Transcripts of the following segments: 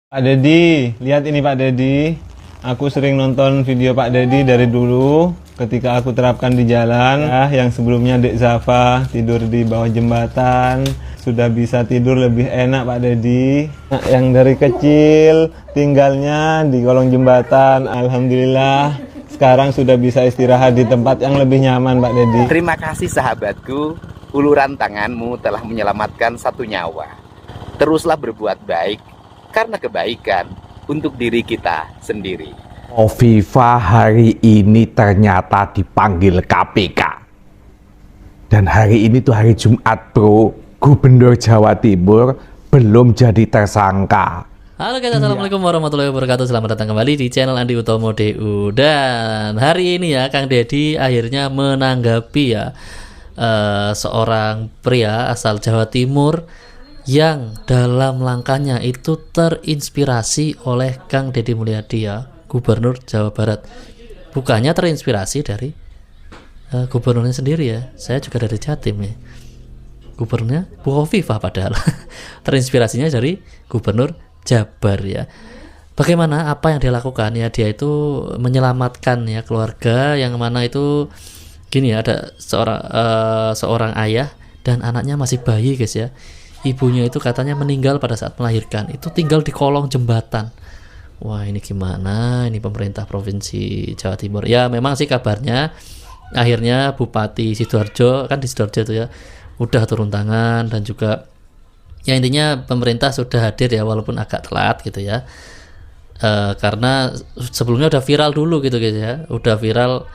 Pak Dedi, lihat ini Pak Dedi. Aku sering nonton video Pak Dedi dari dulu ketika aku terapkan di jalan. Yang sebelumnya Dek Zafa tidur di bawah jembatan, sudah bisa tidur lebih enak Pak Dedi. Yang dari kecil tinggalnya di kolong jembatan, alhamdulillah sekarang sudah bisa istirahat di tempat yang lebih nyaman Pak Dedi. Terima kasih sahabatku, uluran tanganmu telah menyelamatkan satu nyawa. Teruslah berbuat baik karena kebaikan untuk diri kita sendiri. Hovifah hari ini ternyata dipanggil KPK. Dan hari ini tuh hari Jumat bro, Gubernur Jawa Timur belum jadi tersangka. Halo guys, assalamualaikum warahmatullahi wabarakatuh. Selamat datang kembali di channel Andi Utomo DU. Dan hari ini ya Kang Deddy akhirnya menanggapi ya seorang pria asal Jawa Timur yang dalam langkahnya itu terinspirasi oleh Kang Deddy Mulyadi ya, Gubernur Jawa Barat. Bukannya terinspirasi dari gubernurnya sendiri ya, saya juga dari Jatim ya. Gubernurnya Bu Hovifah padahal terinspirasinya dari Gubernur Jabar ya. Bagaimana apa yang dia lakukan ya, dia itu menyelamatkan ya keluarga yang mana itu gini ya, ada seorang ayah dan anaknya masih bayi guys ya. Ibunya itu katanya meninggal pada saat melahirkan, itu tinggal di kolong jembatan. Wah, ini gimana ini pemerintah Provinsi Jawa Timur ya. Memang sih kabarnya akhirnya Bupati Sidoarjo, kan di Sidoarjo itu ya, udah turun tangan. Dan juga ya intinya pemerintah sudah hadir ya, walaupun agak telat gitu ya, karena sebelumnya udah viral dulu gitu guys ya, udah viral,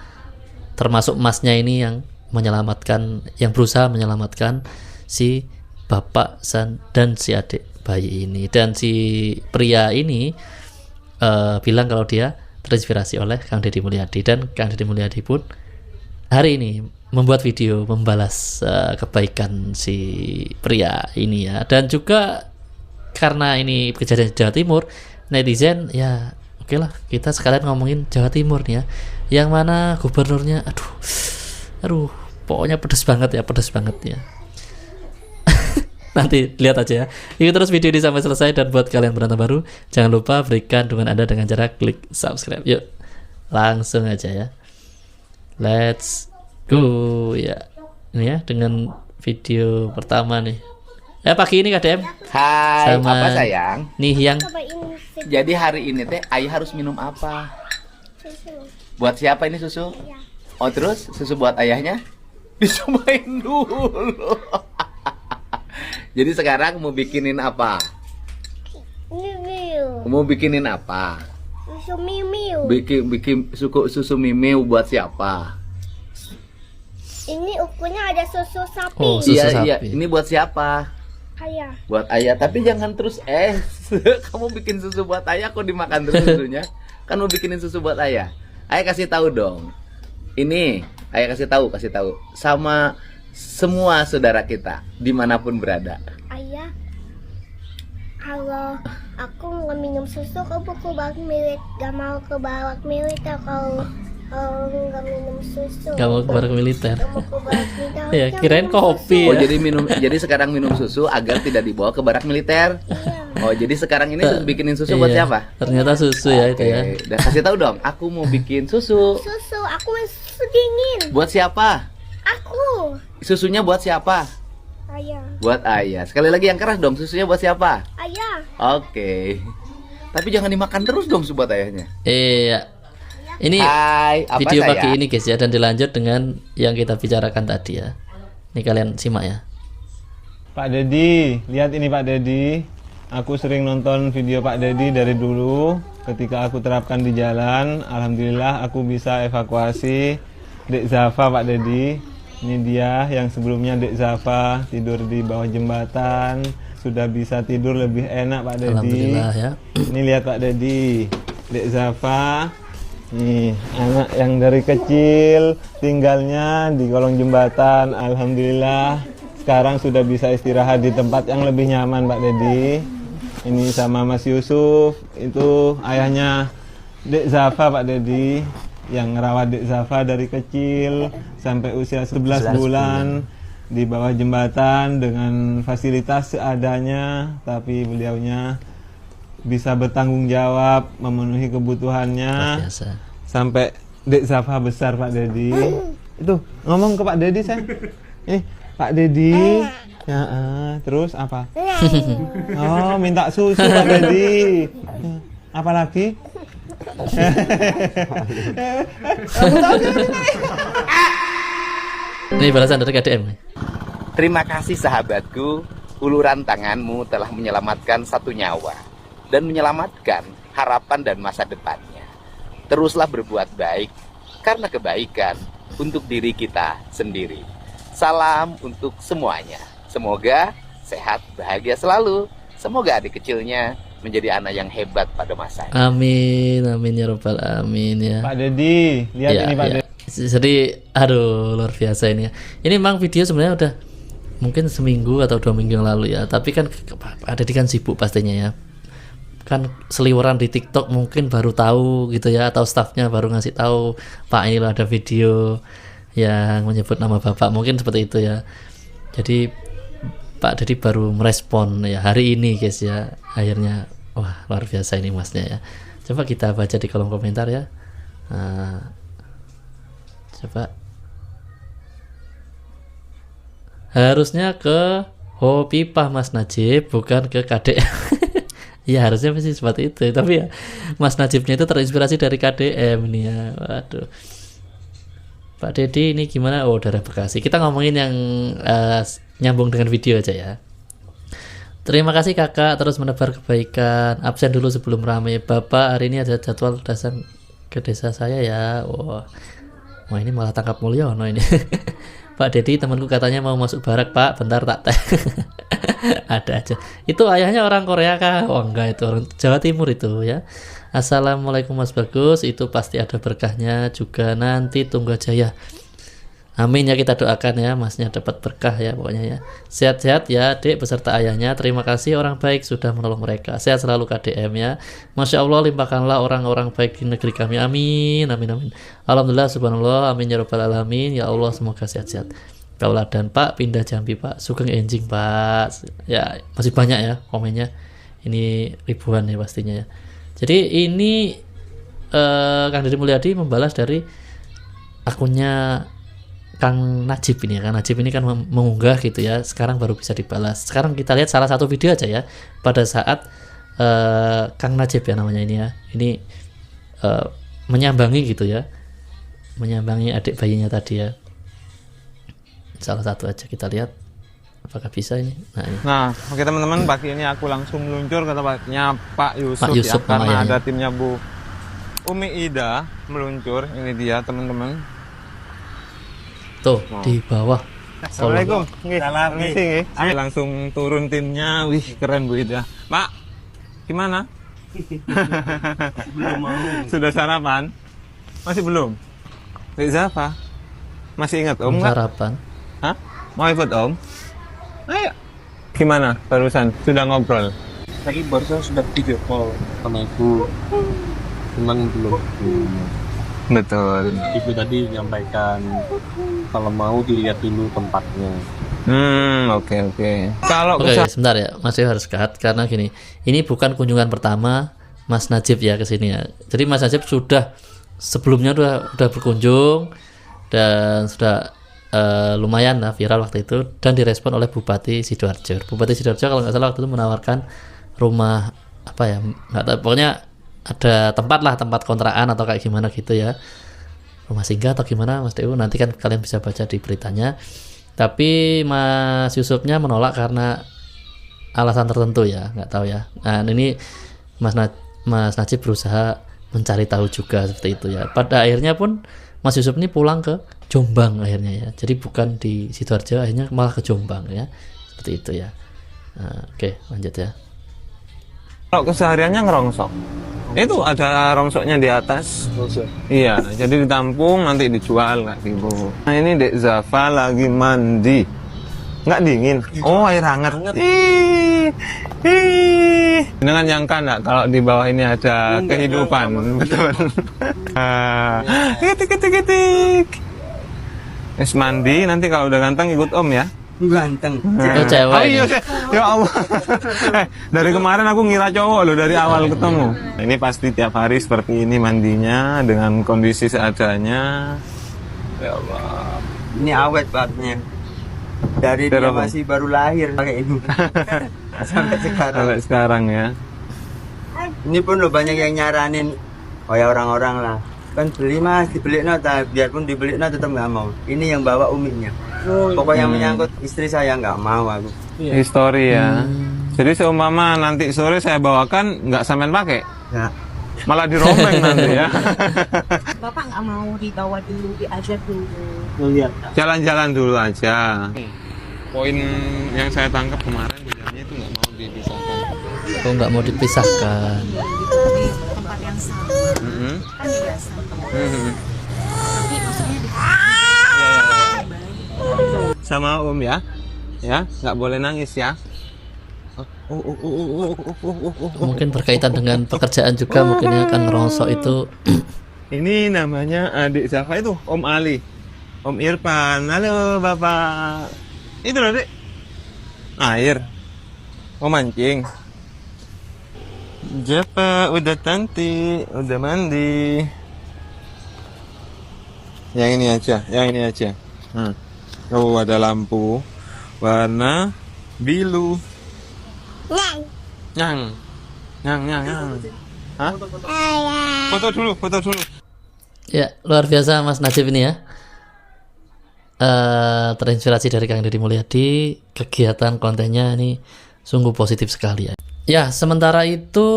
termasuk masnya ini yang menyelamatkan, yang berusaha menyelamatkan si bapak dan si adik bayi ini. Dan si pria ini bilang kalau dia terinspirasi oleh Kang Deddy Mulyadi, dan Kang Deddy Mulyadi pun hari ini membuat video membalas kebaikan si pria ini ya. Dan juga karena ini kejadian di Jawa Timur, netizen ya oke lah, kita sekalian ngomongin Jawa Timur nih ya, yang mana gubernurnya aduh pokoknya pedes banget ya. Nanti lihat aja ya. Ikuti terus video ini sampai selesai, dan buat kalian penonton baru jangan lupa berikan dukungan Anda dengan cara klik subscribe. Yuk langsung aja ya, let's go ya. Ini ya dengan video pertama nih pagi ini KDM. Hai, Sama apa sayang? nih yang Jadi hari ini teh ayah harus minum apa? Susu. Buat siapa ini susu? Ya. Oh terus susu buat ayahnya? Dicobain dulu. Jadi sekarang mau bikinin apa? Mimiu. Mau bikinin apa? Susu mimiu. Bikin susu mimiu buat siapa? Ini ukunya ada susu sapi. Oh, susu Iya, sapi. ini buat siapa? Ayah. Buat ayah, tapi jangan terus kamu bikin susu buat ayah kok dimakan terus susunya? Kan mau bikinin susu buat ayah. Ayah kasih tahu dong. Ini ayah kasih tahu sama semua saudara kita dimanapun berada. Ayah. Kalau aku nggak minum susu, kamu ke bawah milik. Gak mau ke bawah milik kalau nggak minum susu. gak mau ke barak militer. Gak mau ke bawah militer. Ya Jangan kirain minum kopi Oh ya. jadi sekarang minum susu agar tidak dibawa ke barak militer. Iya. Oh jadi sekarang ini bikinin susu buat Iya, siapa? ternyata susu ya itu ya. Oke, dan kasih tahu dong, aku mau bikin susu. Susu. Aku mau susu dingin. Buat siapa? Aku. Susunya buat siapa? Ayah. Buat ayah. Sekali lagi yang keras dong, susunya buat siapa? Ayah. Oke. Tapi jangan dimakan terus dong buat ayahnya. Iya. Ini Hai, apa video sayang? pagi ini guys ya, dan dilanjut dengan yang kita bicarakan tadi ya. Ini kalian simak ya. Pak Dedi, lihat ini Pak Dedi. Aku sering nonton video Pak Dedi dari dulu ketika aku terapkan di jalan. Alhamdulillah aku bisa evakuasi Dek Zafa Pak Dedi. Ini dia yang sebelumnya Dek Zafa tidur di bawah jembatan, sudah bisa tidur lebih enak Pak Dedi. Alhamdulillah ya. Ini lihat Pak Dedi, Dek Zafa. Nih, anak yang dari kecil tinggalnya di kolong jembatan. Alhamdulillah sekarang sudah bisa istirahat di tempat yang lebih nyaman Pak Dedi. Ini sama Mas Yusuf, itu ayahnya Dek Zafa Pak Dedi, yang ngerawat Dek Zafa dari kecil sampai usia 11 bulan di bawah jembatan dengan fasilitas seadanya, tapi beliaunya bisa bertanggung jawab, memenuhi Luar kebutuhannya biasa. sampai Dek Zafa besar Pak Dedi. Itu ngomong ke Pak Dedi saya. Pak Dedi. Ya, terus apa? Oh, minta susu Pak Dedi. Apa lagi? Ini balasan dari KDM nih. Terima kasih sahabatku, uluran tanganmu telah menyelamatkan satu nyawa dan menyelamatkan harapan dan masa depannya. Teruslah berbuat baik karena kebaikan untuk diri kita sendiri. Salam untuk semuanya. Semoga sehat, bahagia selalu. Semoga adik kecilnya menjadi anak yang hebat pada masanya. Amin, amin ya robbal alamin ya. Pak Dedi, lihat Ya, ini Pak ya. Dedi. Jadi, aduh luar biasa ini ya. Ini memang video sebenarnya udah mungkin seminggu atau 2 minggu yang lalu ya. Tapi kan ada di kan sibuk pastinya ya. Kan seliweran di TikTok mungkin baru tahu gitu ya, atau staffnya baru ngasih tahu Pak ini loh ada video yang menyebut nama Bapak, mungkin seperti itu ya. Jadi Pak Dedi baru merespon ya hari ini guys ya. Akhirnya wah luar biasa ini masnya ya. Coba kita baca di kolom komentar ya. Coba. Harusnya ke Hopipah Mas Najib, bukan ke KDM. Ya harusnya sih seperti itu. Tapi ya Mas Najibnya itu terinspirasi dari KDM ini ya. Waduh. Pak Dedi ini gimana? Oh daerah Bekasi. Kita ngomongin yang nyambung dengan video aja ya. Terima kasih kakak terus menebar kebaikan. Absen dulu sebelum ramai. Bapak hari ini ada jadwal datang ke desa saya ya. Wah ini malah tangkap Mulyono ini. Pak Dedi temanku katanya mau masuk barak Pak. Bentar tak teh. Ada aja. Itu ayahnya orang Korea kah? Oh enggak, itu orang Jawa Timur itu ya. Assalamualaikum Mas Bagus. Itu pasti ada berkahnya juga nanti, tunggu aja ya. Amin ya, kita doakan ya masnya dapat berkah ya pokoknya ya. Sehat-sehat ya Dek beserta ayahnya. Terima kasih orang baik sudah menolong mereka. Sehat selalu KDM ya. Masya Allah limpahkanlah orang-orang baik di negeri kami. Amin amin amin. Alhamdulillah subhanallah. Amin ya rabbal alamin. Ya Allah semoga sehat-sehat. Kaulah dan Pak pindah Jambi Pak. Sugeng enjing Pak. Ya masih banyak ya komennya. Ini ribuan ya pastinya ya. Jadi ini Kang Deddy Mulyadi membalas dari akunnya Kang Najib ini ya. Kang Najib ini kan mengunggah gitu ya. Sekarang baru bisa dibalas. Sekarang kita lihat salah satu video aja ya. Pada saat Kang Najib ya namanya ini ya. Ini menyambangi gitu ya. Menyambangi adik bayinya tadi ya. Salah satu aja kita lihat. Apakah bisa ini? Nah, ini. Nah, oke teman-teman, pagi ini aku langsung meluncur ke tempatnya Pak Yusuf, Pak Yusuf ya, karena namanya ada ya. timnya Bu Umi Ida meluncur. Ini dia teman-teman. Tuh di bawah. Assalamualaikum. Permisi, nggih. Langsung turun timnya. Wih, keren Bu Ida. Pak, gimana? Belum mau. Sudah sarapan? Masih belum? Dek Zafa? Masih ingat Om nggak? Sarapan. Hah? Mau ikut Om? Ayo. Gimana barusan? Sudah ngobrol? Tadi barusan sudah video call sama ibu, cuman belum. Betul. Ibu tadi menyampaikan kalau mau dilihat dulu tempatnya. Oke. Kalau Oke, sebentar ya, masih harus cut karena gini. Ini bukan kunjungan pertama Mas Najib ya ke sini ya. Jadi Mas Najib sudah sebelumnya udah berkunjung dan sudah lumayan lah viral waktu itu dan direspon oleh Bupati Sidoarjo. Bupati Sidoarjo kalau nggak salah waktu itu menawarkan rumah apa ya, nggak tahu, pokoknya ada tempat kontrakan atau kayak gimana gitu ya, rumah singgah atau gimana Mas Dewu, nanti kan kalian bisa baca di beritanya. Tapi Mas Yusufnya menolak karena alasan tertentu ya, nggak tahu ya. Nah ini Mas Najib berusaha mencari tahu juga seperti itu ya. Pada akhirnya pun Mas Yusuf ini pulang ke Jombang akhirnya ya. Jadi bukan di Sidoarjo, akhirnya malah ke Jombang ya. Seperti itu ya. Nah, oke, lanjut ya. Kalau kesehariannya ngerongsok, itu ada rongsoknya di atas. Iya, jadi ditampung nanti dijual nggak gitu. Nah ini Dek Zafa lagi mandi, nggak dingin? Oh air hangat. Dengan nyangka nggak kalau di bawah ini ada kehidupan, betul. Ketik. Es mandi nanti kalau udah ganteng ikut Om ya. Ganteng. Itu cewek. Oh iya, nih. ya Allah. Dari kemarin aku ngira cowok loh dari awal ketemu. Ini pasti tiap hari seperti ini mandinya dengan kondisi seadanya. Ya Allah. Ini awet bangetnya. Dari dia Berapa? masih baru lahir pakai ini. Sampai sekarang. Sampai sekarang ya. Ini pun lo banyak yang nyaranin. Oh ya orang-orang lah. Kan beli mas, dibeli biarpun dibeli tetap nggak mau. Ini yang bawa uminya. Pokoknya yang menyangkut istri saya nggak mau aku. Histori ya. Jadi seumpama nanti sore saya bawakan nggak sampean pakai, Ya. malah diromeng nanti ya. Bapak nggak mau dibawa dulu, diajak dulu. Lihat. Jalan-jalan dulu aja. Poin yang saya tangkap kemarin bilangnya itu nggak mau dipisahkan. Kok nggak mau dipisahkan? Di tempat yang sama, Mhm. kan juga sama. Mhm. Tapi maksudnya di Sama Om ya, nggak boleh nangis ya. Mungkin berkaitan dengan pekerjaan juga, mungkin ya kan ngerosok itu. Ini namanya adik Zafa itu Om Ali, Om Irfan. Halo Bapak. Itu loh Dek. Air. Mau mancing. Zafa udah cantik, udah mandi. Yang ini aja. Oh ada lampu warna biru. Nyang. Hah? Foto dulu. Ya, luar biasa Mas Najib ini ya. Terinspirasi dari Kang Deddy Mulyadi, kegiatan kontennya ini sungguh positif sekali ya. Ya, sementara itu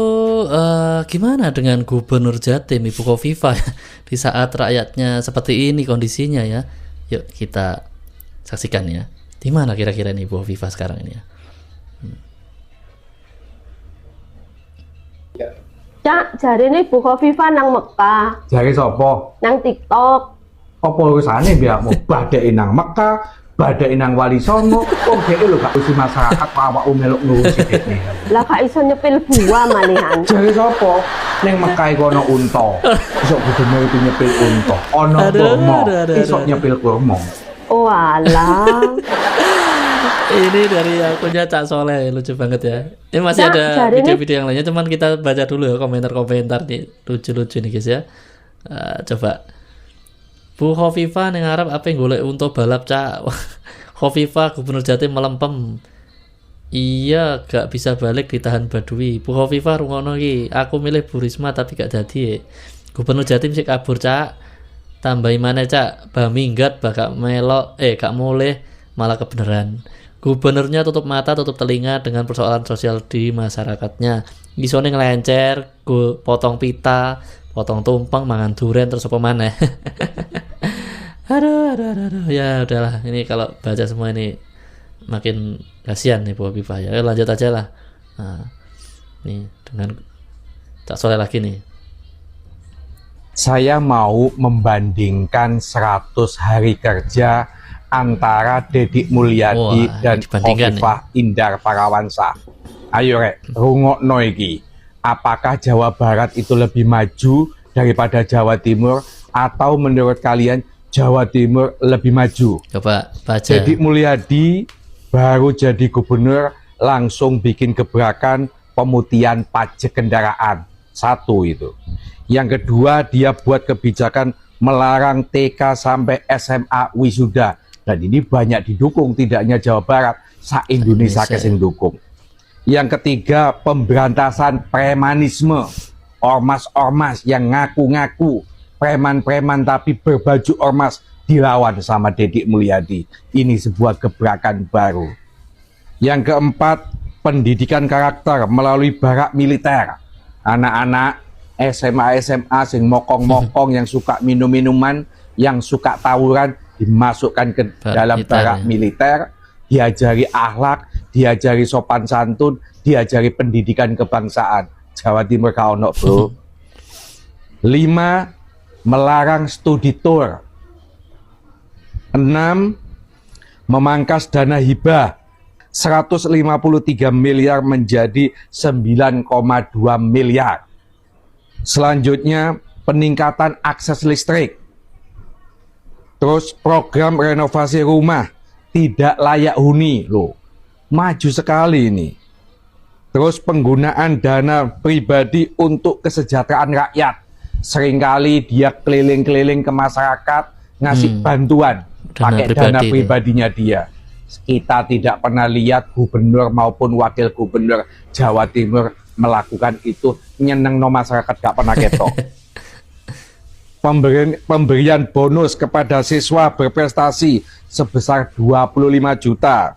gimana dengan Gubernur Jatim Ibu Khofifah di saat rakyatnya seperti ini kondisinya ya? Yuk kita saksikan ya. Di mana kira-kira ini Ibu Khofifah sekarang ini ya? Cak, jari ini Bu Khofifah nang Mekah, Jari sapa? nang TikTok. Apa urusane biakmu? Badai nang Mekah, badai nang Wali Songo. Oh dhek lho gak urusi masyarakat kok awakmu melok ngurusi dhekne. Lah gak iso nyepil buah malihan. Jari sapa? Ning Mekah iku ana unta. Iso gubernur itu nyepil unta. Ana kurma, iso nyepil kurma. Oh alah. Ini dari akunnya Cak Soleh, lucu banget ya. Ini masih Cak, ada jari ini- video-video yang lainnya, cuman kita baca dulu ya komentar-komentar nih, lucu-lucu nih guys ya. Coba Bu Khofifah ning Arab apa yang golek untuk balap Cak. Khofifah Gubernur Jatim melempem. Iya, gak bisa balik ditahan Badui. Bu Khofifah rungono iki, aku milih Bu Risma tapi gak jadi. Gubernur Jatim sik kabur Cak. Tambahi mana Cak, baminggat bakal melok gak boleh malah kebenaran. Gubernurnya tutup mata, tutup telinga dengan persoalan sosial di masyarakatnya. Isone ngelencer, potong pita, potong tumpeng, mangan duren terus apa maneh. aduh. Ya udahlah, ini kalau baca semua ini makin kasihan nih Bu Khofifah ya. Lanjut aja lah. Nah, nih dengan Cak Soleh lagi nih. Saya mau membandingkan 100 hari kerja antara Deddy Mulyadi Wah, dan dibandingkan Khofifah Indar Parawansa. Ayo rek, rungokno iki. Apakah Jawa Barat itu lebih maju daripada Jawa Timur atau menurut kalian Jawa Timur lebih maju? Coba baca. Deddy Mulyadi baru jadi gubernur langsung bikin gebrakan pemutihan pajak kendaraan. Satu itu. Yang kedua, dia buat kebijakan melarang TK sampai SMA wisuda. Dan ini banyak didukung, tidak hanya Jawa Barat, se-Indonesia kesing dukung. Yang ketiga, pemberantasan premanisme. Ormas-ormas yang ngaku-ngaku preman-preman tapi berbaju ormas dilawan sama Deddy Mulyadi. Ini sebuah gebrakan baru. Yang keempat, pendidikan karakter melalui barak militer. Anak-anak SMA sing mokong-mokong yang suka minum-minuman, yang suka tawuran dimasukkan ke dalam barak militer, diajari akhlak, diajari sopan santun, diajari pendidikan kebangsaan. Jawa Timur kau ono, bro. 5. Melarang studi tour. 6. Memangkas dana hibah 153 miliar menjadi 9,2 miliar. Selanjutnya peningkatan akses listrik. Terus program renovasi rumah tidak layak huni loh. Maju sekali ini. Terus penggunaan dana pribadi untuk kesejahteraan rakyat. Seringkali dia keliling-keliling ke masyarakat ngasih bantuan pakai dana pribadinya dia. Kita tidak pernah lihat gubernur maupun wakil gubernur Jawa Timur melakukan itu. Nyeneng no masyarakat gak pernah ketok. Pemberian bonus kepada siswa berprestasi sebesar 25 juta.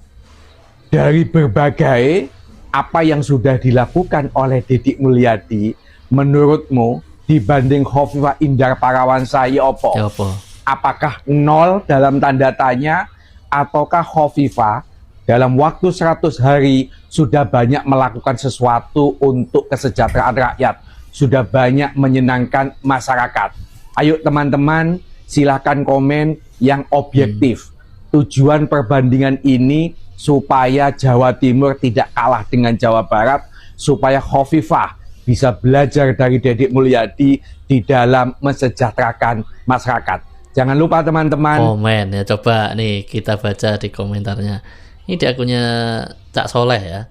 Dari berbagai apa yang sudah dilakukan oleh Deddy Mulyadi, menurutmu dibanding Khofifah Indar Parawansa ya apa? Apakah nol dalam tanda tanya, ataukah Khofifah dalam waktu 100 hari sudah banyak melakukan sesuatu untuk kesejahteraan rakyat, sudah banyak menyenangkan masyarakat? Ayo teman-teman, silakan komen yang objektif. Tujuan perbandingan ini supaya Jawa Timur tidak kalah dengan Jawa Barat, supaya Khofifah bisa belajar dari Deddy Mulyadi di dalam mensejahterakan masyarakat. Jangan lupa teman-teman komen ya, coba nih kita baca di komentarnya. Ini di akunnya Cak Soleh ya.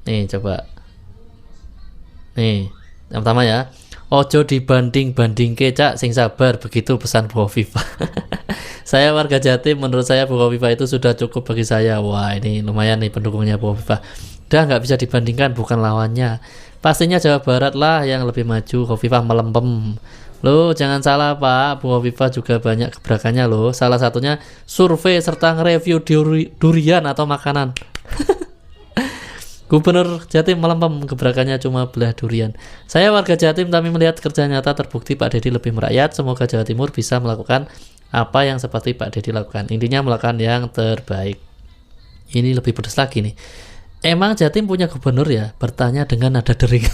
Nih coba. Nih, yang pertama ya. Ojo dibanding-banding Cak, sing sabar, begitu pesan Bu Khofifah. Saya warga Jatim, menurut saya Bu Khofifah itu sudah cukup bagi saya. Wah, ini lumayan nih pendukungnya Bu Khofifah. Udah nggak bisa dibandingkan, bukan lawannya. Pastinya Jawa Barat lah yang lebih maju. Khofifah melempem. Loh, jangan salah Pak, Bu Khofifah juga banyak gebrakannya loh. Salah satunya survei serta nge-review durian atau makanan. Gubernur Jatim melempem, gebrakannya cuma belah durian. Saya warga Jatim, tapi melihat kerja nyata terbukti Pak Deddy lebih merakyat. Semoga Jawa Timur bisa melakukan apa yang seperti Pak Deddy lakukan. Intinya melakukan yang terbaik. Ini lebih pedas lagi nih. Emang Jatim punya gubernur ya? Bertanya dengan nada dering.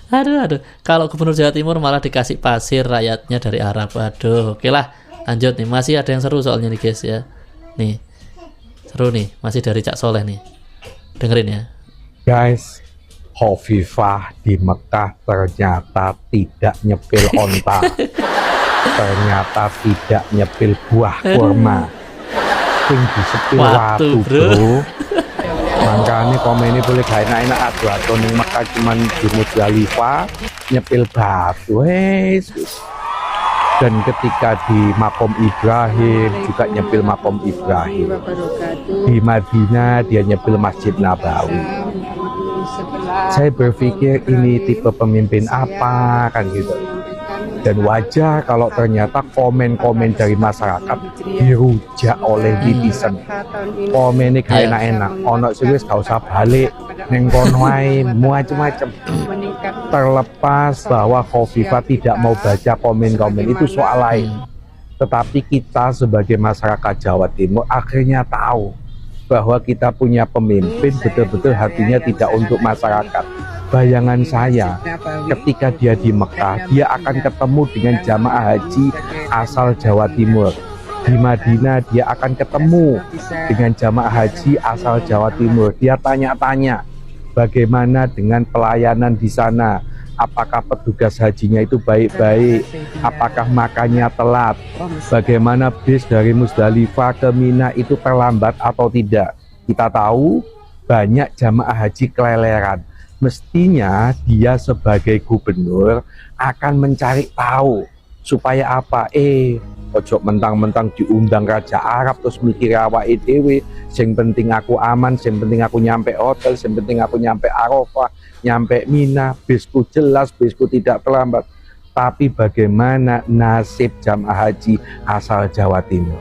Aduh. Kalau gubernur Jawa Timur malah dikasih pasir rakyatnya dari Arab. Aduh, oke lah. Lanjut nih, masih ada yang seru soalnya nih guys ya. Nih, seru nih, masih dari Cak Soleh nih. Dengerin ya. guys, Khofifah di Mekah ternyata tidak nyepil onta. Ternyata tidak nyepil buah kurma. Sing disepil watu bro. Makanya komen ini boleh gak enak-enak adu ning Mekah cuman di Muzdalifah nyepil batu. Dan ketika di Makom Ibrahim juga nyepil Makom Ibrahim. Di Madinah dia nyepil Masjid Nabawi. Saya berpikir ini tipe pemimpin apa kan gitu. Dan wajar kalau ternyata komen-komen dari masyarakat dirujak oleh netizen. Komennya gak enak-enak. Ono sih wis gak usah balik neng kono ae macam-macam. Terlepas bahwa Khofifah tidak mau baca komen-komen itu soal lain. Tetapi kita sebagai masyarakat Jawa Timur akhirnya tahu bahwa kita punya pemimpin betul-betul hatinya tidak untuk masyarakat. Bayangan saya ketika dia di Mekah, dia akan ketemu dengan jamaah haji asal Jawa Timur. Di Madinah dia akan ketemu dengan jamaah haji asal Jawa Timur. Dia tanya-tanya bagaimana dengan pelayanan di sana. Apakah petugas hajinya itu baik-baik? Apakah makannya telat? Bagaimana bis dari Muzdalifah ke Mina itu terlambat atau tidak? Kita tahu banyak jamaah haji keleleran. Mestinya dia sebagai gubernur akan mencari tahu supaya apa? Ojo mentang-mentang diundang Raja Arab terus mikir awake dhewe, sing penting aku aman, sing penting aku nyampe hotel, sing penting aku nyampe Arafah, nyampe Mina, bisku jelas, bisku tidak terlambat. Tapi bagaimana nasib jamaah haji asal Jawa Timur?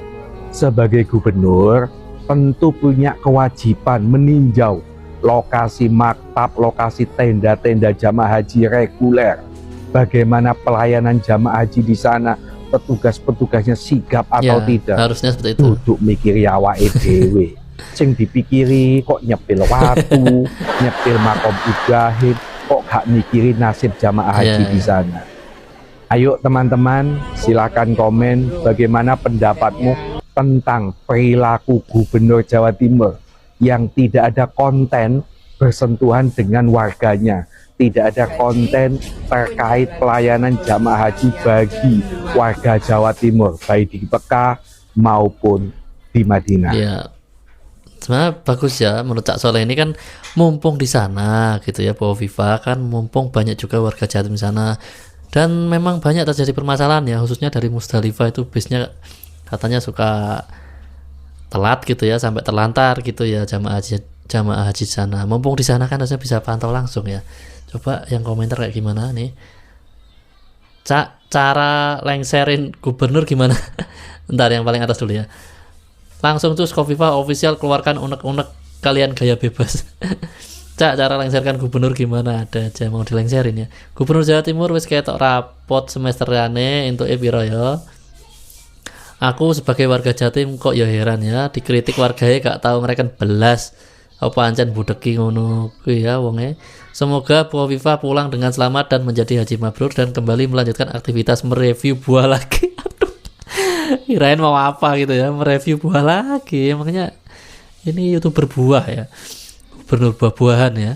Sebagai gubernur tentu punya kewajiban meninjau lokasi maktab, lokasi tenda-tenda jamaah haji reguler. Bagaimana pelayanan jamaah haji di sana? Petugas-petugasnya sigap atau tidak? Harusnya seperti itu. Duduk mikiri awake dhewe. Sing dipikiri kok nyepil watu, nyepil Makom Ibrahim, kok gak mikiri nasib jamaah haji di sana. Ayo teman-teman, silakan komen bagaimana pendapatmu tentang perilaku Gubernur Jawa Timur yang tidak ada konten bersentuhan dengan warganya, tidak ada konten terkait pelayanan jamaah haji bagi warga Jawa Timur, baik di Mekah maupun di Madinah. Iya. Sebenarnya bagus ya menurut Cak Soleh ini kan mumpung di sana gitu ya, Bu Viva kan mumpung banyak juga warga Jatim di sana. Dan memang banyak terjadi permasalahan ya, khususnya dari Musdalifah itu bisnya katanya suka telat gitu ya, sampai terlantar gitu ya jamaah haji sana. Mumpung di sana kan harusnya bisa pantau langsung ya. Coba yang komentar kayak gimana nih? Cak, cara lengserin gubernur gimana? Bentar yang paling atas dulu ya. Langsung tuh Kofifa official keluarkan unek-unek kalian gaya bebas. Cak, cara lengserkan gubernur gimana? Ada aja mau dilengserin ya. Gubernur Jawa Timur wis ketok rapot semesterane entuk piro ya. Aku sebagai warga Jatim kok ya heran ya, dikritik warganya gak tahu mereka belas apa ancen budeki ngono kuwi ya wonge. Semoga Bu Viva pulang dengan selamat dan menjadi haji mabrur dan kembali melanjutkan aktivitas mereview buah lagi. Aduh. Kirain mau apa gitu ya, mereview buah lagi. Makanya ini YouTuber buah ya. Gubernur buah-buahan ya.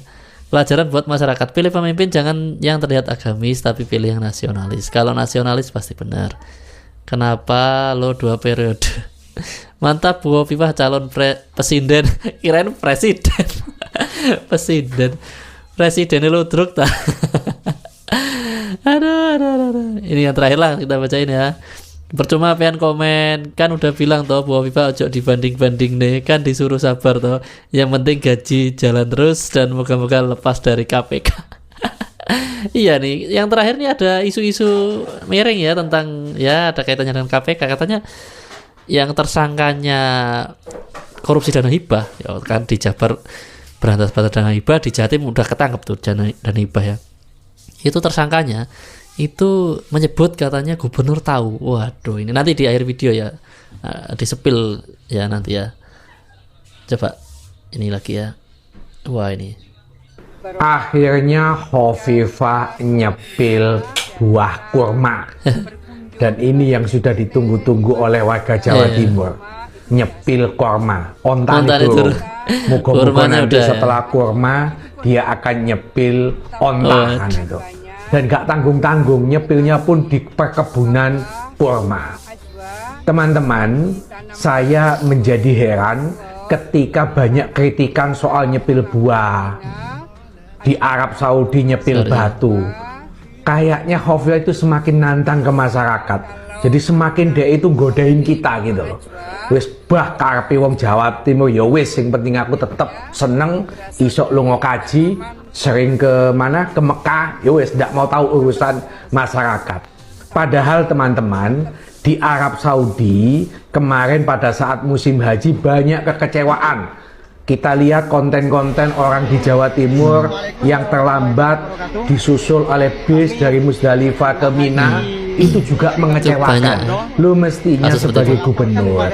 Pelajaran buat masyarakat, pilih pemimpin jangan yang terlihat agamis tapi pilih yang nasionalis. Kalau nasionalis pasti benar. Kenapa lo 2 periode? Mantap Bu Viva calon presiden. Kirain presiden. Presiden lo druk tak? aduh. Ini yang terakhir lah kita bacain ya. Percuma pengen komen, kan udah bilang toh Bu Viva ojo dibanding-banding nih, kan disuruh sabar toh. Yang penting gaji jalan terus dan moga-moga lepas dari KPK. Iya nih, yang terakhir nih ada isu-isu miring ya tentang ya ada kaitannya dengan KPK. Katanya yang tersangkanya korupsi dana hibah ya kan di Jabar, berantas dana hibah, di Jatim udah ketangkep tuh dana hibah ya. Itu tersangkanya itu menyebut katanya gubernur tahu. Waduh, ini nanti di akhir video ya disepil ya nanti ya. Coba ini lagi ya. Wah ini. Akhirnya Hovifah nyepil buah kurma. Dan ini yang sudah ditunggu-tunggu oleh warga Jawa Timur. Nyepil kurma. Ontan itu. Moga-moga nanti setelah kurma dia akan nyepil ontan itu. Dan gak tanggung-tanggung, nyepilnya pun di perkebunan kurma. Teman-teman, saya menjadi heran ketika banyak kritikan soal nyepil buah. Di Arab Saudi nyepil batu. Kayaknya Hovifah itu semakin nantang ke masyarakat. Jadi semakin dia itu godain kita gitu loh. Wis bah karepe wong Jawa Timur ya wis, sing penting aku tetep seneng isok lunga kaji, sering ke mana? Ke Mekah, ya wis ndak mau tahu urusan masyarakat. Padahal teman-teman, di Arab Saudi kemarin pada saat musim haji banyak kekecewaan. Kita lihat konten-konten orang di Jawa Timur yang terlambat disusul oleh bis dari Musdalifah ke Mina, itu juga mengecewakan. Lu mestinya sebagai gubernur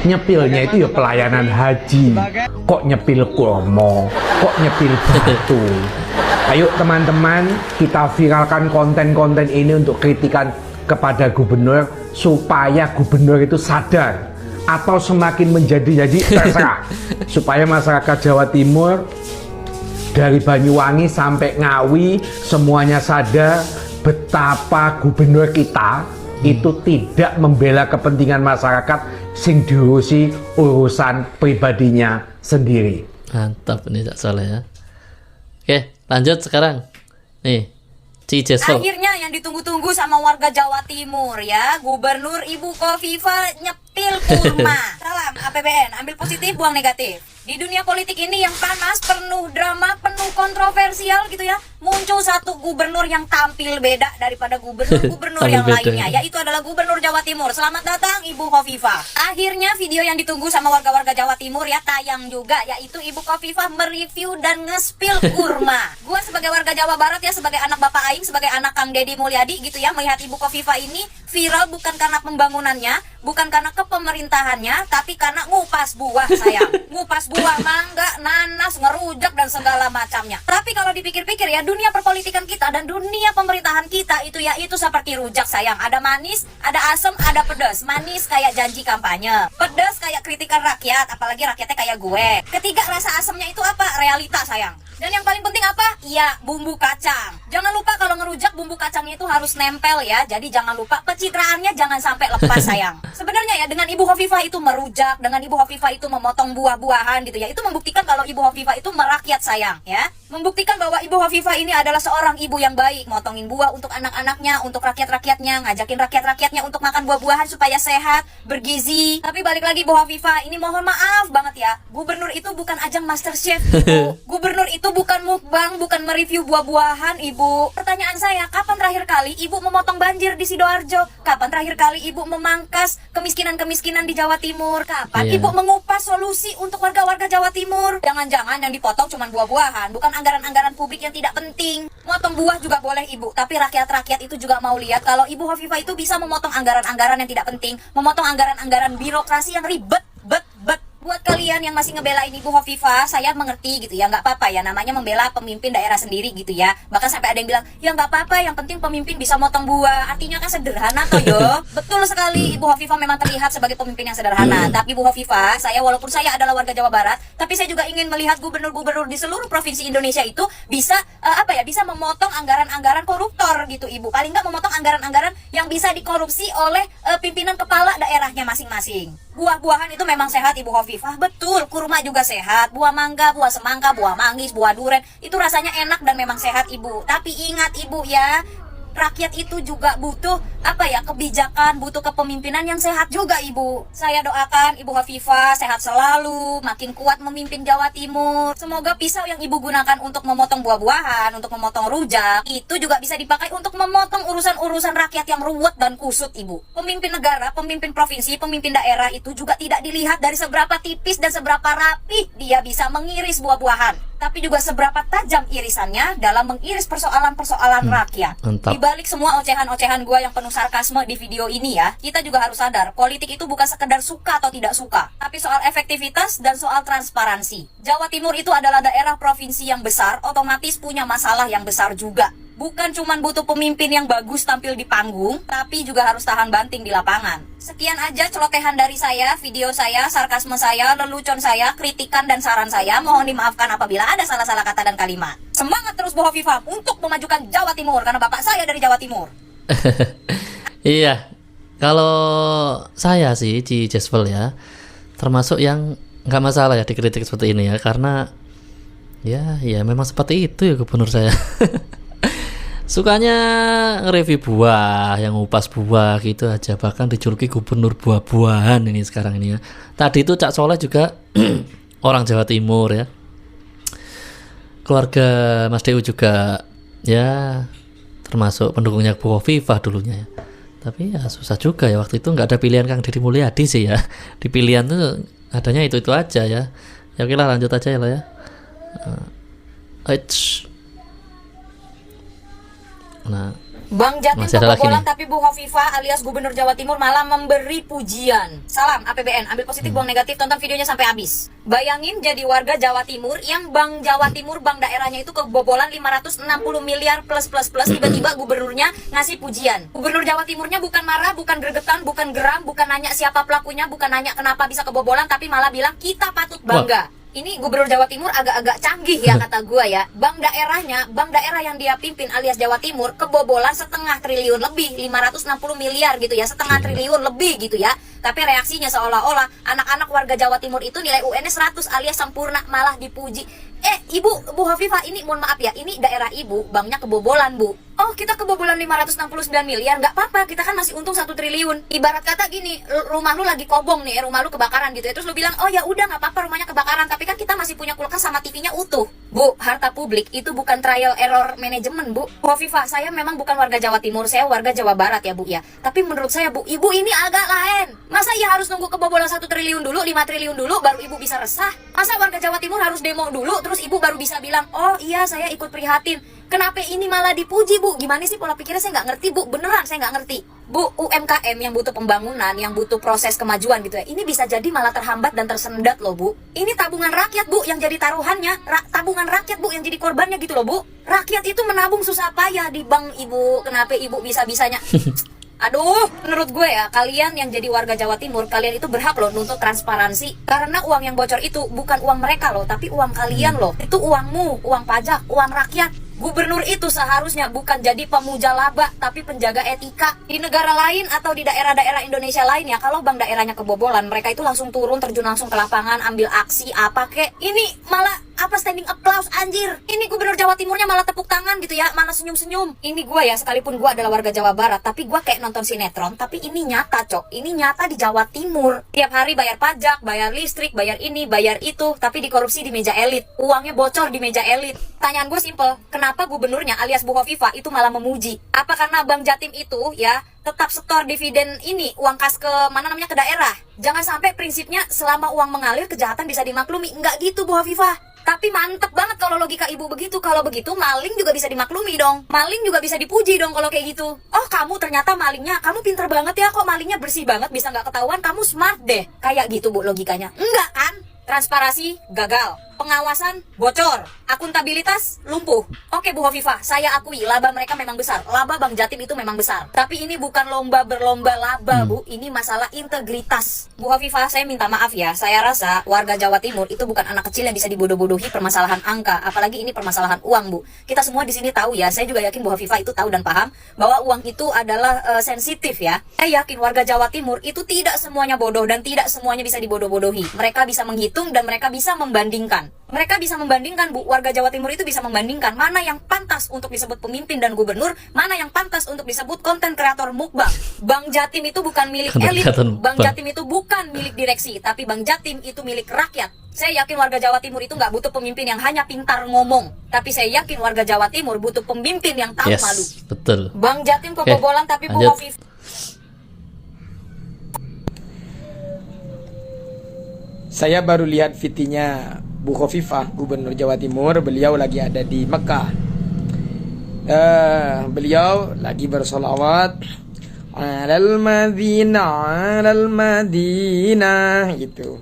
nyepilnya itu ya pelayanan haji, kok nyepil kurma, kok nyepil batu. Ayo teman-teman, kita viralkan konten-konten ini untuk kritikan kepada gubernur supaya gubernur itu sadar. Atau semakin menjadi terserah. Supaya masyarakat Jawa Timur dari Banyuwangi sampai Ngawi semuanya sadar betapa gubernur kita itu tidak membela kepentingan masyarakat, sing diurusi urusan pribadinya sendiri. Mantap ini Cak Soleh ya. Oke, lanjut sekarang. Nih, Cijesel. Akhirnya yang ditunggu-tunggu sama warga Jawa Timur ya, Gubernur Ibu Kofifa nyepil kurma. Salam APBN, ambil positif, buang negatif. Di dunia politik ini yang panas, penuh drama, penuh kontroversial gitu ya, muncul satu gubernur yang tampil beda daripada gubernur-gubernur yang lainnya, yaitu adalah Gubernur Jawa Timur. Selamat datang Ibu Kofifa. Akhirnya video yang ditunggu sama warga-warga Jawa Timur ya tayang juga, yaitu Ibu Kofifa mereview dan ngespil kurma. Gua sebagai warga Jawa Barat ya, sebagai anak Bapak Aing, sebagai anak Kang Deddy Mulyadi gitu ya, melihat Ibu Kofifa ini viral bukan karena pembangunannya, bukan karena kepemerintahannya, tapi karena ngupas buah sayang. Ngupas buah, mangga, nanas, ngerujak dan segala macamnya. Tapi kalau dipikir-pikir ya, dunia perpolitikan kita dan dunia pemerintahan kita itu ya itu seperti rujak sayang. Ada manis, ada asam, ada pedas. Manis kayak janji kampanye, pedas kayak kritikan rakyat, apalagi rakyatnya kayak gue. Ketiga, rasa asamnya itu apa? Realita sayang. Dan yang paling penting apa? Iya, bumbu kacang. Jangan lupa kalau ngerujak bumbu kacangnya itu harus nempel ya. Jadi jangan lupa pencitraannya jangan sampai lepas sayang. Sebenarnya ya dengan Ibu Hovifah itu merujak, dengan Ibu Hovifah itu memotong buah-buahan gitu ya. Itu membuktikan kalau Ibu Hovifah itu merakyat sayang ya. Membuktikan bahwa Ibu Hovifah ini adalah seorang ibu yang baik, motongin buah untuk anak-anaknya, untuk rakyat-rakyatnya, ngajakin rakyat-rakyatnya untuk makan buah-buahan supaya sehat, bergizi. Tapi balik lagi Bu Hovifah, ini mohon maaf banget ya. Gubernur itu bukan ajang MasterChef, Ibu. Gubernur itu bukan mukbang, bukan mereview buah-buahan, Ibu. Pertanyaan saya, kapan terakhir kali Ibu memotong banjir di Sidoarjo? Kapan terakhir kali Ibu memangkas kemiskinan-kemiskinan di Jawa Timur? Kapan Ibu mengupas solusi untuk warga-warga Jawa Timur? Jangan-jangan yang dipotong cuma buah-buahan, bukan anggaran-anggaran publik yang tidak penting. Motong buah juga boleh Ibu, tapi rakyat-rakyat itu juga mau lihat kalau Ibu Hovifah itu bisa memotong anggaran-anggaran yang tidak penting, memotong anggaran-anggaran birokrasi yang ribet. Buat kalian yang masih ngebelain Ibu Hovifah, saya mengerti gitu ya, nggak apa-apa ya, namanya membela pemimpin daerah sendiri gitu ya. Bahkan sampai ada yang bilang, ya nggak apa-apa, yang penting pemimpin bisa motong buah. Artinya kan sederhana toh yo. Betul sekali, Ibu Hovifah memang terlihat sebagai pemimpin yang sederhana. Tapi Ibu Hovifah, saya walaupun saya adalah warga Jawa Barat, tapi saya juga ingin melihat gubernur-gubernur di seluruh provinsi Indonesia itu bisa bisa memotong anggaran-anggaran koruptor gitu Ibu. Paling nggak memotong anggaran-anggaran yang bisa dikorupsi oleh pimpinan kepala daerahnya masing-masing. Buah-buahan itu memang sehat Ibu Hovifah, betul. Kurma juga sehat, buah mangga, buah semangka, buah manggis, buah duren, itu rasanya enak dan memang sehat Ibu. Tapi ingat Ibu ya, rakyat itu juga butuh kebijakan, butuh kepemimpinan yang sehat juga Ibu. Saya doakan Ibu Hovifah sehat selalu, makin kuat memimpin Jawa Timur. Semoga pisau yang Ibu gunakan untuk memotong buah-buahan, untuk memotong rujak, itu juga bisa dipakai untuk memotong urusan-urusan rakyat yang ruwet dan kusut Ibu. Pemimpin negara, pemimpin provinsi, pemimpin daerah itu juga tidak dilihat dari seberapa tipis dan seberapa rapih dia bisa mengiris buah-buahan, tapi juga seberapa tajam irisannya dalam mengiris persoalan-persoalan rakyat. Di balik semua ocehan-ocehan gua yang penuh sarkasme di video ini ya, kita juga harus sadar, politik itu bukan sekedar suka atau tidak suka, tapi soal efektivitas dan soal transparansi. Jawa Timur itu adalah daerah provinsi yang besar, otomatis punya masalah yang besar juga. Bukan cuma butuh pemimpin yang bagus tampil di panggung, tapi juga harus tahan banting di lapangan. Sekian aja celotehan dari saya, video saya, sarkasme saya, lelucon saya, kritikan dan saran saya. Mohon dimaafkan apabila ada salah-salah kata dan kalimat. Semangat terus Bu Hovifah untuk memajukan Jawa Timur, karena bapak saya dari Jawa Timur. Iya, kalau saya sih di Jasvel ya, termasuk yang nggak masalah ya dikritik seperti ini ya, karena ya memang seperti itu ya gubernur saya. Sukanya nge-review buah, yang ngupas buah gitu aja, bahkan dijuluki gubernur buah-buahan ini sekarang ini ya. Tadi itu Cak Soleh juga orang Jawa Timur ya. Keluarga Mas Deu juga ya termasuk pendukungnya Bu Hovifah dulunya ya. Tapi ya susah juga ya, waktu itu nggak ada pilihan Kang Deddy Mulyadi sih ya. Di pilihan tuh adanya itu aja ya. Ya oke lah, lanjut aja ya lah ya. Nah, Bang Jatim kebobolan tapi Bu Hovifah alias Gubernur Jawa Timur malah memberi pujian. Salam APBN, ambil positif buang negatif, tonton videonya sampai habis. Bayangin jadi warga Jawa Timur yang Bank Jawa Timur, bank daerahnya itu kebobolan 560 miliar plus tiba-tiba gubernurnya ngasih pujian. Gubernur Jawa Timurnya bukan marah, bukan gregetan, bukan geram, bukan nanya siapa pelakunya, bukan nanya kenapa bisa kebobolan, tapi malah bilang kita patut bangga. Ini Gubernur Jawa Timur agak-agak canggih ya kata gua ya. Bank daerah yang dia pimpin alias Jawa Timur kebobolan 0,5 triliun lebih, 560 miliar gitu ya, 0,5 triliun lebih gitu ya. Tapi reaksinya seolah-olah anak-anak warga Jawa Timur itu nilai UN-nya 100 alias sempurna, malah dipuji. Bu Hovifah, ini mohon maaf ya, ini daerah Ibu, banknya kebobolan Bu. Oh, kita kebobolan 569 miliar, nggak apa-apa, kita kan masih untung 1 triliun. Ibarat kata gini, rumah lu lagi kobong nih, rumah lu kebakaran gitu ya, terus lu bilang, oh ya udah nggak apa-apa rumahnya kebakaran, tapi kan kita masih punya kulkas sama TV-nya utuh. Bu, harta publik itu bukan trial error manajemen Bu. Hovifah, saya memang bukan warga Jawa Timur, saya warga Jawa Barat ya Bu ya. Tapi menurut saya Bu, Ibu ini agak lain. Masa ya harus nunggu kebobolan 1 triliun dulu, 5 triliun dulu, baru Ibu bisa resah? Masa warga Jawa Timur harus demo dulu, terus Ibu baru bisa bilang, oh iya saya ikut prihatin. Kenapa ini malah dipuji Bu? Gimana sih pola pikirnya, saya nggak ngerti Bu, beneran saya nggak ngerti. Bu, UMKM yang butuh pembangunan, yang butuh proses kemajuan gitu ya, ini bisa jadi malah terhambat dan tersendat loh Bu. Ini tabungan rakyat Bu yang jadi taruhannya, tabungan rakyat Bu yang jadi korbannya gitu loh Bu. Rakyat itu menabung susah payah di bank Ibu, kenapa Ibu bisa-bisanya? Aduh, menurut gue ya, kalian yang jadi warga Jawa Timur, kalian itu berhak loh nuntut transparansi. Karena uang yang bocor itu bukan uang mereka loh, tapi uang kalian loh. Itu uangmu, uang pajak, uang rakyat. Gubernur itu seharusnya bukan jadi pemuja laba, tapi penjaga etika. Di negara lain atau di daerah-daerah Indonesia lainnya, kalau bank daerahnya kebobolan, mereka itu langsung turun, terjun langsung ke lapangan, ambil aksi apa kek. Ini malah standing applause anjir. Ini Gubernur Jawa Timurnya malah tepuk tangan gitu ya, malah senyum-senyum. Ini gue ya, sekalipun gue adalah warga Jawa Barat, tapi gue kayak nonton sinetron, tapi ini nyata cok. Ini nyata di Jawa Timur. Tiap hari bayar pajak, bayar listrik, bayar ini, bayar itu, tapi dikorupsi di meja elit. Uangnya bocor di meja elit. Tanyaan gue simple, kenapa gubernurnya alias Bu Hovifah itu malah memuji? Apa karena Bank Jatim itu ya tetap setor dividen ini, uang kas ke ke daerah? Jangan sampai prinsipnya selama uang mengalir kejahatan bisa dimaklumi. Enggak gitu Bu Hovifah. Tapi mantep banget kalau logika ibu begitu. Kalau begitu maling juga bisa dimaklumi dong. Maling juga bisa dipuji dong kalau kayak gitu. Oh kamu ternyata malingnya, kamu pinter banget ya, kok malingnya bersih banget bisa nggak ketahuan, kamu smart deh. Kayak gitu Bu logikanya. Enggak kan? Transparansi gagal, pengawasan bocor, akuntabilitas lumpuh. Oke Bu Hovifah, saya akui laba mereka memang besar. Laba Bank Jatim itu memang besar. Tapi ini bukan lomba berlomba laba Bu, ini masalah integritas. Bu Hovifah, saya minta maaf ya. Saya rasa warga Jawa Timur itu bukan anak kecil yang bisa dibodoh-bodohi permasalahan angka. Apalagi ini permasalahan uang Bu. Kita semua di sini tahu ya. Saya juga yakin Bu Hovifah itu tahu dan paham bahwa uang itu adalah sensitif ya. Saya yakin warga Jawa Timur itu tidak semuanya bodoh dan tidak semuanya bisa dibodoh-bodohi. Mereka bisa menghitung dan mereka bisa membandingkan. Mereka bisa membandingkan Bu, warga Jawa Timur itu bisa membandingkan mana yang pantas untuk disebut pemimpin dan gubernur, mana yang pantas untuk disebut konten kreator mukbang. Bank Jatim itu bukan milik elit, Bank Jatim itu bukan milik direksi, tapi Bank Jatim itu milik rakyat. Saya yakin warga Jawa Timur itu nggak butuh pemimpin yang hanya pintar ngomong, tapi saya yakin warga Jawa Timur butuh pemimpin yang tahu malu. Betul. Bank Jatim kebobolan tapi Bu Hovifah. Saya baru lihat VT-nya Bu Hovifah, Gubernur Jawa Timur. Beliau lagi ada di Mekah. Beliau lagi bersolawat alal Madinah gitu.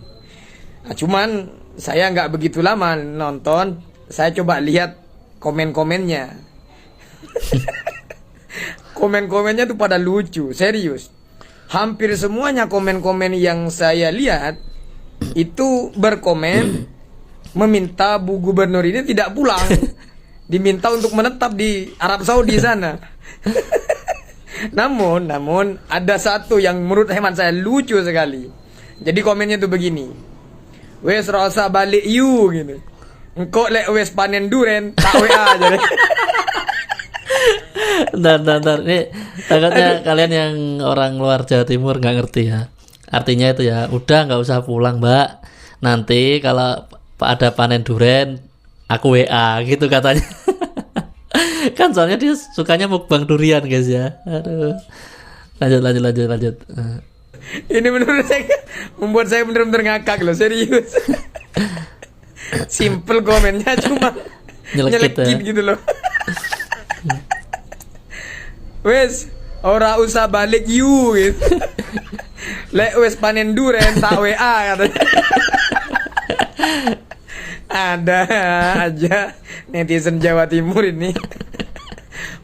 Nah, cuman saya nggak begitu lama nonton. Saya coba lihat komen-komennya. Komen-komennya tuh pada lucu, serius. Hampir semuanya komen-komen yang saya lihat itu berkomen meminta Bu Gubernur ini tidak pulang, diminta untuk menetap di Arab Saudi sana. namun ada satu yang menurut hemat saya lucu sekali. Jadi komennya tuh begini, wes rasa balik you gitu, engkau lek wes panen duren tak WA aja deh. Bentar. Ini takutnya kalian yang orang luar Jawa Timur nggak ngerti ya. Artinya itu ya, udah nggak usah pulang Mbak. Nanti kalau ada panen duren, aku WA gitu katanya. Kan soalnya dia sukanya mukbang durian guys ya. Aduh. Lanjut. Ini menurut saya membuat saya benar-benar ngakak loh, serius. Simple komennya cuma nyelekit ya. Gitu loh. Wes, ora usah balik you gitu. Lek wes panen duren tak WA katanya. Ada aja netizen Jawa Timur ini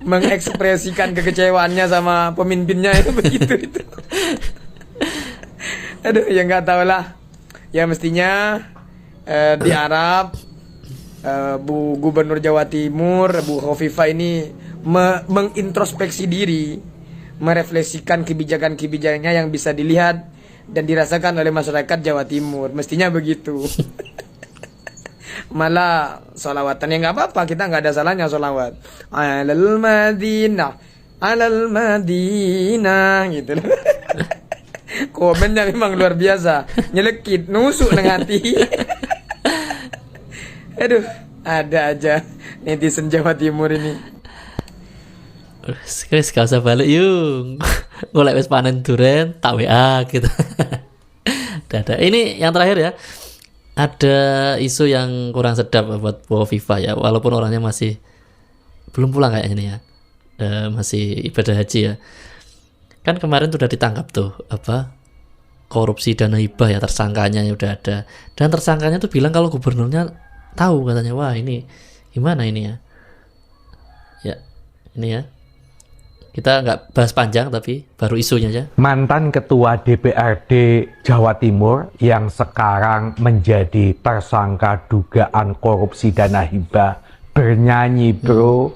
mengekspresikan kekecewaannya sama pemimpinnya itu begitu itu. Aduh, ya nggak tahu lah. Ya mestinya di Arab Bu Gubernur Jawa Timur Bu Hovifah ini mengintrospeksi diri, merefleksikan kebijakan-kebijakannya yang bisa dilihat dan dirasakan oleh masyarakat Jawa Timur. Mestinya begitu. Malah sholawatan ya nggak apa-apa, kita nggak ada salahnya sholawat alal Madinah gitu loh. Komennya memang luar biasa, nyelekit, nusuk nang hati. Aduh, ada aja netizen Jawa Timur ini. Wis gak usah balik yuk. Golek wis panen duren tak WA gitu. Dadah. Ini yang terakhir ya. Ada isu yang kurang sedap buat Bu Hovifah ya, walaupun orangnya masih belum pulang kayaknya nih ya. Masih ibadah haji ya. Kan kemarin tuh udah ditangkap tuh korupsi dana hibah ya, tersangkanya udah ada. Dan tersangkanya tuh bilang kalau gubernurnya tahu katanya. Wah, ini gimana ini ya? Ya, ini ya. Kita nggak bahas panjang tapi baru isunya aja. Mantan Ketua DPRD Jawa Timur yang sekarang menjadi tersangka dugaan korupsi dana hibah bernyanyi bro.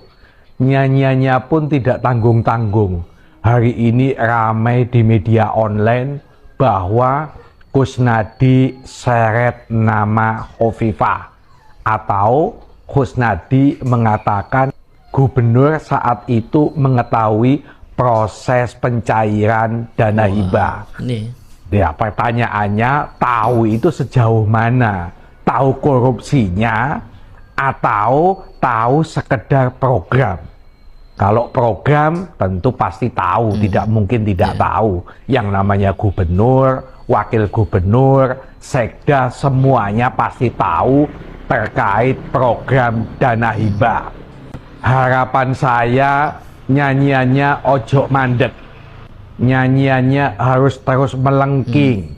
Nyanyiannya pun tidak tanggung-tanggung. Hari ini ramai di media online bahwa Kusnadi seret nama Khofifah, atau Kusnadi mengatakan gubernur saat itu mengetahui proses pencairan dana hibah. Ya, pertanyaannya, tahu itu sejauh mana? Tahu korupsinya atau tahu sekedar program? Kalau program tentu pasti tahu, tidak mungkin tidak tahu. Yang namanya gubernur, wakil gubernur, sekda, semuanya pasti tahu terkait program dana hibah. Harapan saya nyanyiannya ojo mandek, nyanyiannya harus terus melengking.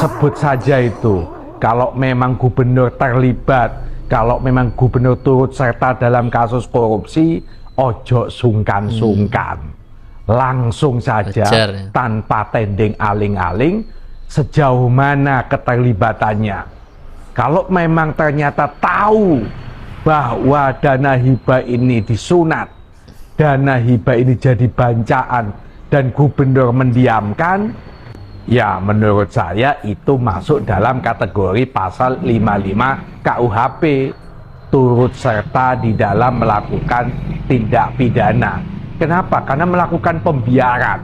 Sebut saja itu. Kalau memang gubernur terlibat, kalau memang gubernur turut serta dalam kasus korupsi, ojo sungkan-sungkan. Langsung saja, tanpa tending aling-aling, sejauh mana keterlibatannya. Kalau memang ternyata tahu bahwa dana hibah ini disunat, dana hibah ini jadi bancaan, dan gubernur mendiamkan, ya menurut saya itu masuk dalam kategori pasal 55 KUHP, turut serta di dalam melakukan tindak pidana. Kenapa? Karena melakukan pembiaran.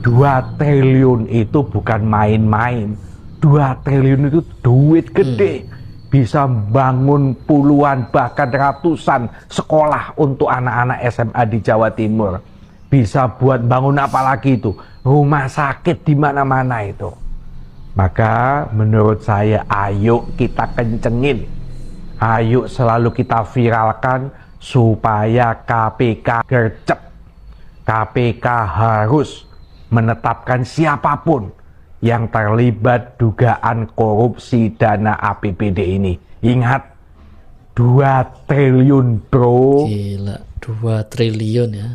2 triliun itu bukan main-main. 2 triliun itu duit gede. Bisa bangun puluhan bahkan ratusan sekolah untuk anak-anak SMA di Jawa Timur. Bisa buat bangun apa lagi itu? Rumah sakit di mana-mana itu. Maka menurut saya ayo kita kencengin. Ayo selalu kita viralkan supaya KPK gercep. KPK harus menetapkan siapapun yang terlibat dugaan korupsi dana APBD ini. Ingat, 2 triliun bro. Gila, 2 triliun ya.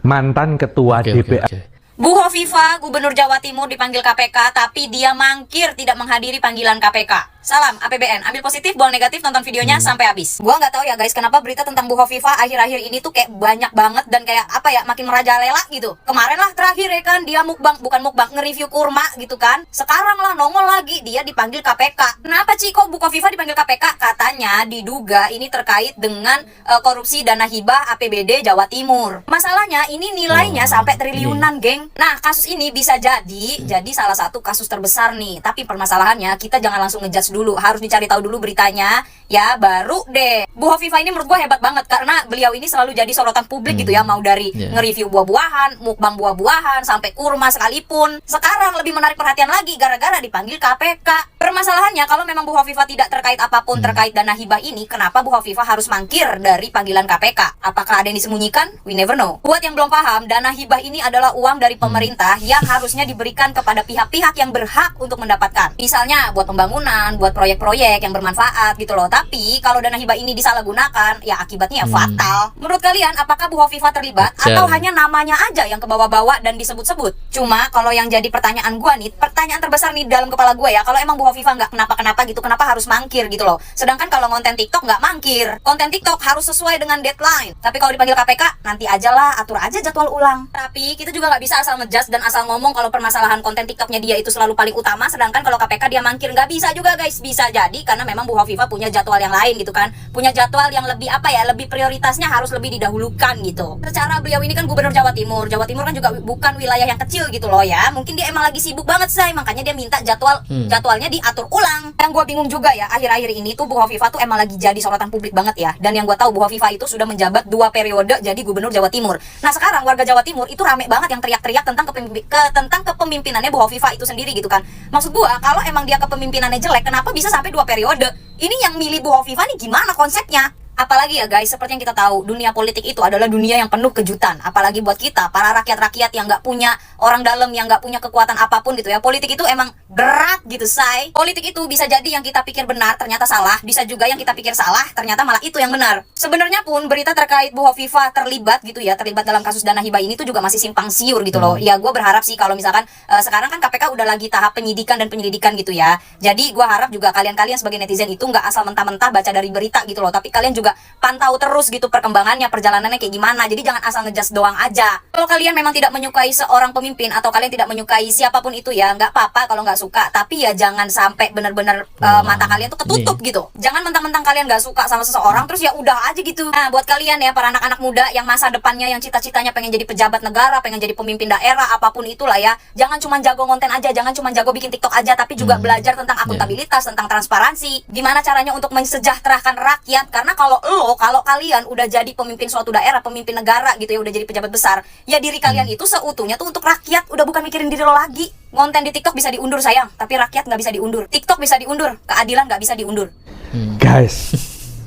Mantan ketua DPR. Bu Khofifah, Gubernur Jawa Timur dipanggil KPK, tapi dia mangkir tidak menghadiri panggilan KPK. Salam APBN, ambil positif, buang negatif, tonton videonya sampai habis. Gua nggak tahu ya guys, kenapa berita tentang Bu Khofifah akhir-akhir ini tuh kayak banyak banget dan kayak apa ya, makin merajalela gitu. Kemarin lah terakhir ya kan, dia bukan mukbang, nge-review kurma gitu kan. Sekarang lah nongol lagi, dia dipanggil KPK. Kenapa Ci, kok Bu Khofifah dipanggil KPK? Katanya diduga ini terkait dengan korupsi dana hibah APBD Jawa Timur. Masalahnya ini nilainya sampai triliunan, geng. Nah, kasus ini bisa jadi salah satu kasus terbesar nih. Tapi permasalahannya kita jangan langsung ngejudge dulu, harus dicari tahu dulu beritanya ya, baru deh. Bu Khofifah ini menurut gue hebat banget karena beliau ini selalu jadi sorotan publik gitu ya, mau dari nge-review buah-buahan, mukbang buah-buahan, sampai kurma sekalipun. Sekarang lebih menarik perhatian lagi gara-gara dipanggil KPK. Permasalahannya kalau memang Bu Khofifah tidak terkait apapun terkait dana hibah ini, kenapa Bu Khofifah harus mangkir dari panggilan KPK? Apakah ada yang disembunyikan? We never know. Buat yang belum paham, dana hibah ini adalah uang dari pemerintah yang harusnya diberikan kepada pihak-pihak yang berhak untuk mendapatkan. Misalnya buat pembangunan, buat proyek-proyek yang bermanfaat gitu loh. Tapi kalau dana hibah ini disalahgunakan, ya akibatnya ya fatal. Menurut kalian, apakah Bu Khofifah terlibat atau hanya namanya aja yang kebawa-bawa dan disebut-sebut? Cuma kalau yang jadi pertanyaan gua nih, pertanyaan terbesar nih dalam kepala gua ya, kalau emang Bu Khofifah nggak kenapa-kenapa gitu, kenapa harus mangkir gitu loh? Sedangkan kalau konten TikTok nggak mangkir, konten TikTok harus sesuai dengan deadline. Tapi kalau dipanggil KPK, nanti aja lah, atur aja jadwal ulang. Tapi kita juga nggak bisa asal ngejudge dan asal ngomong kalau permasalahan konten TikToknya dia itu selalu paling utama, sedangkan kalau KPK dia mangkir. Nggak bisa juga guys. Bisa jadi karena memang Bu Khofifah punya jadwal yang lain gitu kan, punya jadwal yang lebih apa ya, lebih prioritasnya harus lebih didahulukan gitu. Secara beliau ini kan Gubernur Jawa Timur kan juga bukan wilayah yang kecil gitu loh ya, mungkin dia emang lagi sibuk banget say, makanya dia minta jadwalnya diatur ulang. Yang gue bingung juga ya, akhir-akhir ini tuh Bu Khofifah tuh emang lagi jadi sorotan publik banget ya, dan yang gue tahu Bu Khofifah itu sudah menjabat 2 periode jadi Gubernur Jawa Timur. Nah sekarang warga Jawa Timur itu rame banget yang teriak-teriak tentang kepemimpinannya Bu Khofifah itu sendiri gitu kan. Maksud gue, kalau emang dia kepemimpinannya jelek, kenapa bisa sampai 2 periode? Ini yang milih Bu Khofifah nih gimana konsepnya? Apalagi ya guys, seperti yang kita tahu, dunia politik itu adalah dunia yang penuh kejutan. Apalagi buat kita, para rakyat-rakyat yang nggak punya orang dalam, yang nggak punya kekuatan apapun gitu ya. Politik itu emang berat gitu say. Politik itu bisa jadi yang kita pikir benar ternyata salah, bisa juga yang kita pikir salah ternyata malah itu yang benar. Sebenarnya pun berita terkait Bu Khofifah terlibat gitu ya, terlibat dalam kasus dana hibah ini tuh juga masih simpang siur gitu loh. Ya gue berharap sih kalau misalkan sekarang kan KPK udah lagi tahap penyidikan dan penyelidikan gitu ya. Jadi gue harap juga kalian-kalian sebagai netizen itu nggak asal mentah-mentah baca dari berita gitu loh, tapi kalian juga juga pantau terus gitu perkembangannya, perjalanannya kayak gimana. Jadi jangan asal ngejudge doang aja. Kalau kalian memang tidak menyukai seorang pemimpin atau kalian tidak menyukai siapapun itu ya, nggak apa-apa kalau nggak suka. Tapi ya jangan sampai benar-benar mata kalian tuh ketutup gitu. Jangan mentang-mentang kalian nggak suka sama seseorang terus ya udah aja gitu. Nah buat kalian ya para anak-anak muda yang masa depannya, yang cita-citanya pengen jadi pejabat negara, pengen jadi pemimpin daerah, apapun itulah ya, jangan cuma jago konten aja, jangan cuma jago bikin TikTok aja, tapi juga belajar tentang akuntabilitas, tentang transparansi, gimana caranya untuk mensejahterakan rakyat. Karena kalau kalian udah jadi pemimpin suatu daerah, pemimpin negara gitu ya, udah jadi pejabat besar, ya diri kalian itu seutuhnya tuh untuk rakyat, udah bukan mikirin diri lo lagi. Konten di TikTok bisa diundur sayang, tapi rakyat nggak bisa diundur. TikTok bisa diundur, keadilan nggak bisa diundur. Guys,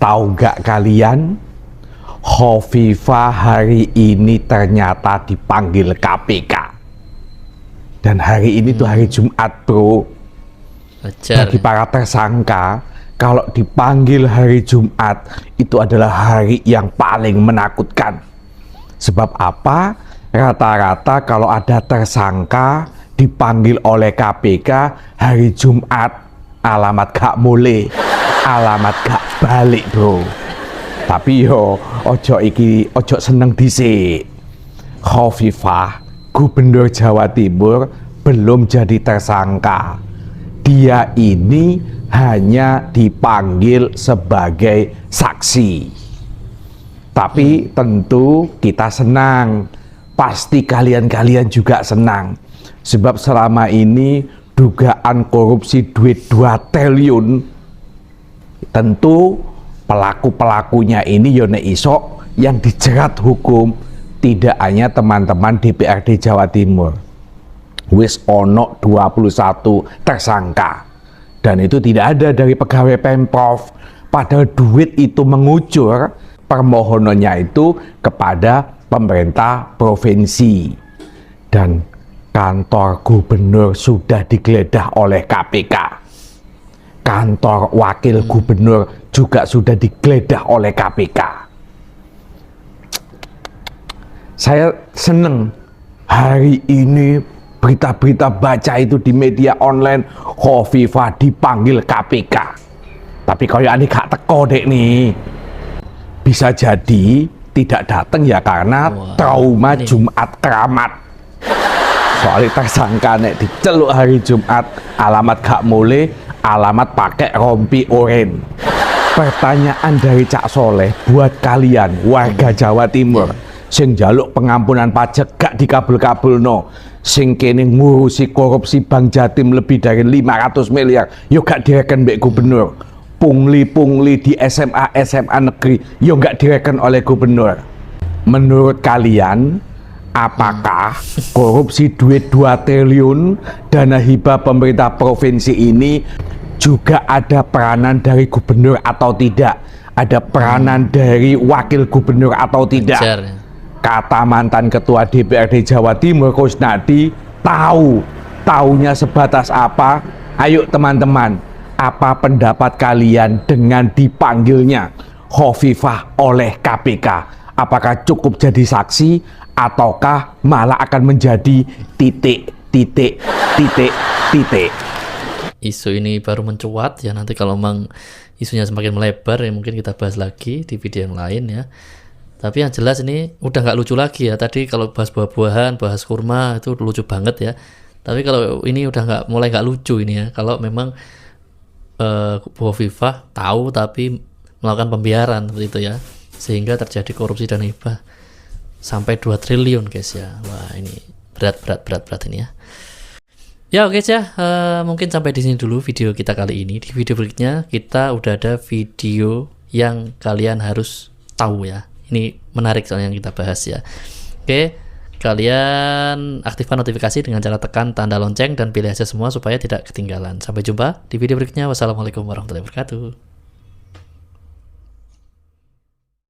tahu nggak kalian, Hovifah hari ini ternyata dipanggil KPK. Dan hari ini tuh hari Jumat, bro. Bagi para tersangka, kalau dipanggil hari Jumat itu adalah hari yang paling menakutkan. Sebab apa? Rata-rata kalau ada tersangka dipanggil oleh KPK hari Jumat, alamat gak mulai, alamat gak balik, bro. Tapi yo ojo seneng dhisik. Hovifah, Gubernur Jawa Timur, belum jadi tersangka. Dia ini hanya dipanggil sebagai saksi. Tapi tentu kita senang, pasti kalian-kalian juga senang. Sebab selama ini dugaan korupsi duit 2 triliun, tentu pelaku-pelakunya ini yone iso yang dijerat hukum tidak hanya teman-teman DPRD Jawa Timur. Wis ono 21 tersangka. Dan itu tidak ada dari pegawai Pemprov. Padahal duit itu mengucur, permohonannya itu kepada pemerintah provinsi. Dan kantor gubernur sudah digeledah oleh KPK. Kantor wakil gubernur juga sudah digeledah oleh KPK. Saya seneng hari ini berita-berita baca itu di media online, Hovifah dipanggil KPK. Tapi kalau ini gak teko dek nih, bisa jadi tidak datang ya karena trauma Jumat keramat. Soalnya tersangka nek diceluk hari Jumat, alamat gak mulai, alamat pakai rompi oren. Pertanyaan dari Cak Soleh buat kalian warga Jawa Timur sing jaluk pengampunan pajak gak dikabul-kabulno, sing kene ngurusi korupsi Bank Jatim lebih dari 500 miliar yo gak direken mbek gubernur, pungli-pungli di SMA negeri yo gak direken oleh gubernur. Menurut kalian, apakah korupsi duit 2 triliun dana hibah pemerintah provinsi ini juga ada peranan dari gubernur atau tidak? Ada peranan dari wakil gubernur atau tidak? Kata mantan ketua DPRD Jawa Timur Kusnadi, taunya sebatas apa? Ayo teman-teman, apa pendapat kalian dengan dipanggilnya Hovifah oleh KPK? Apakah cukup jadi saksi ataukah malah akan menjadi titik? Isu ini baru mencuat ya, nanti kalau memang isunya semakin melebar ya mungkin kita bahas lagi di video yang lain ya. Tapi yang jelas ini udah nggak lucu lagi ya. Tadi kalau bahas buah-buahan, bahas kurma itu lucu banget ya. Tapi kalau ini udah mulai nggak lucu ini ya. Kalau memang Hovifah tahu tapi melakukan pembiaran seperti itu ya, sehingga terjadi korupsi dana hibah sampai 2 triliun guys ya. Wah ini berat ini ya. Ya oke ya, mungkin sampai di sini dulu video kita kali ini. Di video berikutnya kita udah ada video yang kalian harus tahu ya. Ini menarik soalnya yang kita bahas ya. Oke, kalian aktifkan notifikasi dengan cara tekan tanda lonceng dan pilih aja semua supaya tidak ketinggalan. Sampai jumpa di video berikutnya. Wassalamualaikum warahmatullahi wabarakatuh.